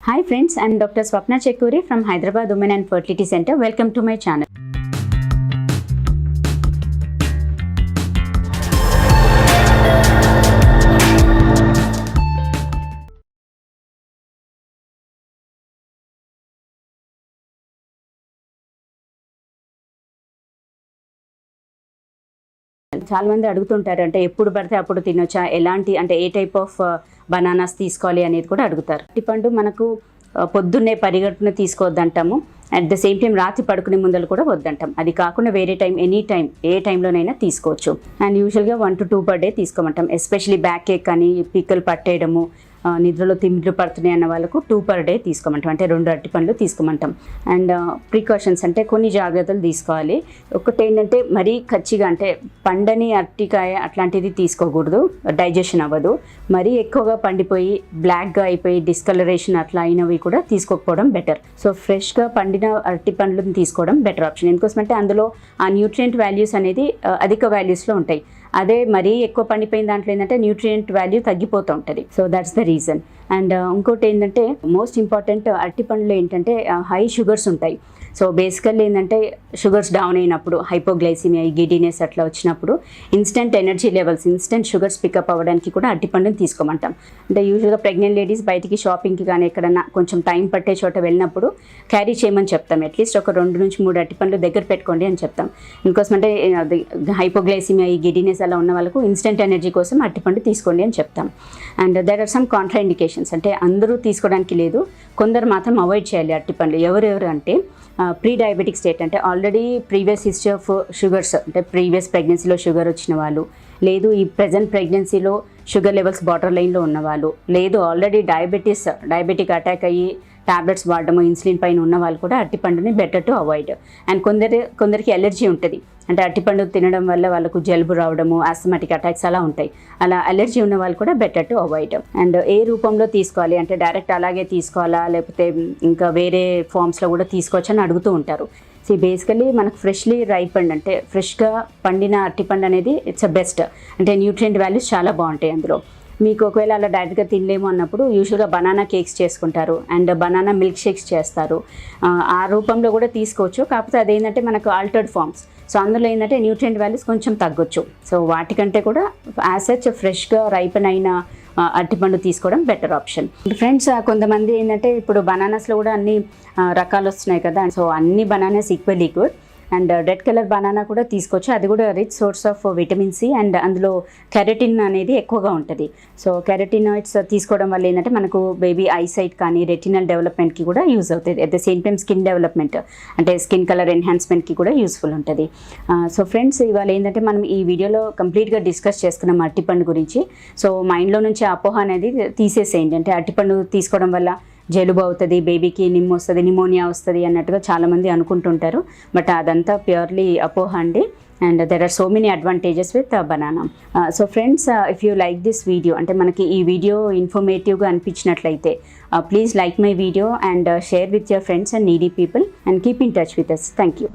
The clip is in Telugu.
Hi friends, I am Dr. Swapna Chekuri from Hyderabad Women and Fertility Center. Welcome to my channel. చాలా మంది అడుగుతుంటారు, అంటే ఎప్పుడు పడితే అప్పుడు తినొచ్చా, ఎలాంటి అంటే ఏ టైప్ ఆఫ్ బనానాస్ తీసుకోవాలి అనేది కూడా అడుగుతారు. అరటిపండు మనకు పొద్దున్నే పరిగెట్టున తీసుకోవద్దంటాము. అట్ ద సేమ్ టైం రాత్రి పడుకునే ముందలు కూడా వద్దంటాం. అది కాకుండా వేరే టైం, ఎనీ టైం, ఏ టైంలోనైనా తీసుకోవచ్చు. అండ్ యూజువల్గా 1 to 2 per day తీసుకోమంటాం. ఎస్పెషలీ బ్యాక్ ఏక్ కానీ పిక్కలు పట్టేయడము, నిద్రలో తిమ్మిర్లు పడుతున్నాయి అన్న వాళ్ళకు 2 per day తీసుకోమంటాం. అంటే 2 అరటిపండ్లు తీసుకోమంటాం. అండ్ ప్రికాషన్స్ అంటే కొన్ని జాగ్రత్తలు తీసుకోవాలి. ఒకటి ఏంటంటే మరీ ఖచ్చిగా అంటే పండని అరటికాయ అట్లాంటిది తీసుకోకూడదు, డైజెషన్ అవ్వదు. మరీ ఎక్కువగా పండిపోయి బ్లాక్గా అయిపోయి డిస్కలరేషన్ అట్లా అయినవి కూడా తీసుకోకపోవడం బెటర్. సో ఫ్రెష్గా పండిన అరటి పండ్లను తీసుకోవడం బెటర్ ఆప్షన్. ఎందుకోసమంటే అందులో ఆ న్యూట్రియంట్ వాల్యూస్ అనేది అధిక వాల్యూస్లో ఉంటాయి. అదే మరీ ఎక్కువ పండిపోయిన దాంట్లో ఏంటంటే న్యూట్రియంట్ వాల్యూ తగ్గిపోతూ ఉంటుంది. So that's the reason. And ఇంకోటి ఏంటంటే మోస్ట్ ఇంపార్టెంట్, అరటి పండ్లు ఏంటంటే హై షుగర్స్ ఉంటాయి. సో బేసికల్లీ ఏంటంటే షుగర్స్ డౌన్ అయినప్పుడు, హైపోగ్లైసిమియా, గిడినెస్ అట్లా వచ్చినప్పుడు instant energy levels, instant sugars pickup అవ్వడానికి కూడా అరటిపండుని తీసుకోమంటాం. అంటే యూజువల్గా ప్రెగ్నెంట్ లేడీస్ బయటికి షాపింగ్కి కానీ ఎక్కడన్నా కొంచెం టైం పట్టే చోట వెళ్ళినప్పుడు క్యారీ చేయమని చెప్తాం. అట్లీస్ట్ ఒక 2 నుంచి 3 అరటిపండ్లు దగ్గర పెట్టుకోండి అని చెప్తాం. ఇంకోసమంటే అది హైపోగ్లైసిమియా, ఈ గిడినెస్ అలా ఉన్న వాళ్ళకు ఇన్స్టెంట్ ఎనర్జీ కోసం అరటిపండు తీసుకోండి అని చెప్తాం. And there are some contraindications, అంటే అందరూ తీసుకోవడానికి లేదు, కొందరు మాత్రం అవాయిడ్ చేయాలి అరటిపండ్లు. ఎవరెవరు అంటే ప్రీ డయాబెటిక్ స్టేట్, అంటే already previous history of sugars, అంటే ప్రీవియస్ ప్రెగ్నెన్సీలో షుగర్ వచ్చిన వాళ్ళు, లేదు ఈ ప్రజెంట్ ప్రెగ్నెన్సీలో షుగర్ లెవెల్స్ బార్డర్ లైన్లో ఉన్నవాళ్ళు, లేదు ఆల్రెడీ డయాబెటిక్ అటాక్ అయ్యి టాబ్లెట్స్ వాడడము, ఇన్సులిన్ పైన ఉన్న వాళ్ళు కూడా అరటిపండుని బెటర్ టు అవాయిడ్. అండ్ కొందరికి ఎలర్జీ ఉంటుంది, అంటే అరటిపండు తినడం వల్ల వాళ్ళకు జలుబు రావడము, ఆస్థమాటిక్ అటాక్స్ అలా ఉంటాయి. అలా అలర్జీ ఉన్న వాళ్ళు కూడా బెటర్ టు అవాయిడ్. అండ్ ఏ రూపంలో తీసుకోవాలి అంటే డైరెక్ట్ అలాగే తీసుకోవాలా, లేకపోతే ఇంకా వేరే ఫామ్స్లో కూడా తీసుకోవచ్చు అని అడుగుతూ ఉంటారు. సో బేసికలీ మనకు ఫ్రెష్లీ రైపండ్, అంటే ఫ్రెష్గా పండిన అరటిపండు అనేది ఇట్స్ అ బెస్ట్. అంటే న్యూట్రియంట్ వాల్యూస్ చాలా బాగుంటాయి అందులో. మీకు ఒకవేళ అలా డైరెక్ట్గా తినలేము అన్నప్పుడు యూజువల్గా బనానా కేక్స్ చేసుకుంటారు, అండ్ బనానా మిల్క్ షేక్స్ చేస్తారు. ఆ రూపంలో కూడా తీసుకోవచ్చు. కాకపోతే అదేంటంటే మనకు ఆల్టర్డ్ ఫామ్స్, సో అందులో ఏంటంటే న్యూట్రియంట్ వాల్యూస్ కొంచెం తగ్గొచ్చు. సో వాటికంటే కూడా యాజ్ సచ్ ఫ్రెష్గా రైపన్ అయిన అరటిపండు తీసుకోవడం బెటర్ ఆప్షన్. ఫ్రెండ్స్, కొంతమంది ఏంటంటే ఇప్పుడు బనానాస్లో కూడా అన్ని రకాలు వస్తున్నాయి కదా, సో అన్ని bananas equally good. And red colour banana కూడా తీసుకోవచ్చు, అది కూడా rich source of vitamin C, and అందులో కెరటిన్ అనేది ఎక్కువగా ఉంటుంది. సో కెరటినాయిడ్స్ తీసుకోవడం వల్ల ఏంటంటే మనకు బేబీ ఐసైట్ కానీ రెటినల్ డెవలప్మెంట్కి కూడా యూజ్ అవుతుంది. At the same time skin development, అంటే స్కిన్ కలర్ ఎన్హాన్స్మెంట్కి కూడా యూస్ఫుల్ ఉంటుంది. సో ఫ్రెండ్స్, ఇవాళ ఏంటంటే మనం ఈ వీడియోలో కంప్లీట్గా డిస్కస్ చేసుకున్నాం అరటిపండు గురించి. సో మైండ్లో నుంచి అపోహ అనేది తీసేసేయండి. అంటే అరటిపండు తీసుకోవడం వల్ల జలుబు అవుతుంది, బేబీకి నిమ్ము వస్తుంది, నిమోనియా వస్తుంది అన్నట్టుగా చాలామంది అనుకుంటుంటారు. బట్ అదంతా ప్యూర్లీ అపోహ అండి. And there are so many advantages with banana. So friends, if you like this video, అంటే మనకి ఈ వీడియో ఇన్ఫర్మేటివ్గా అనిపించినట్లయితే please like my video and share with your friends and needy people, and keep in touch with us. Thank you.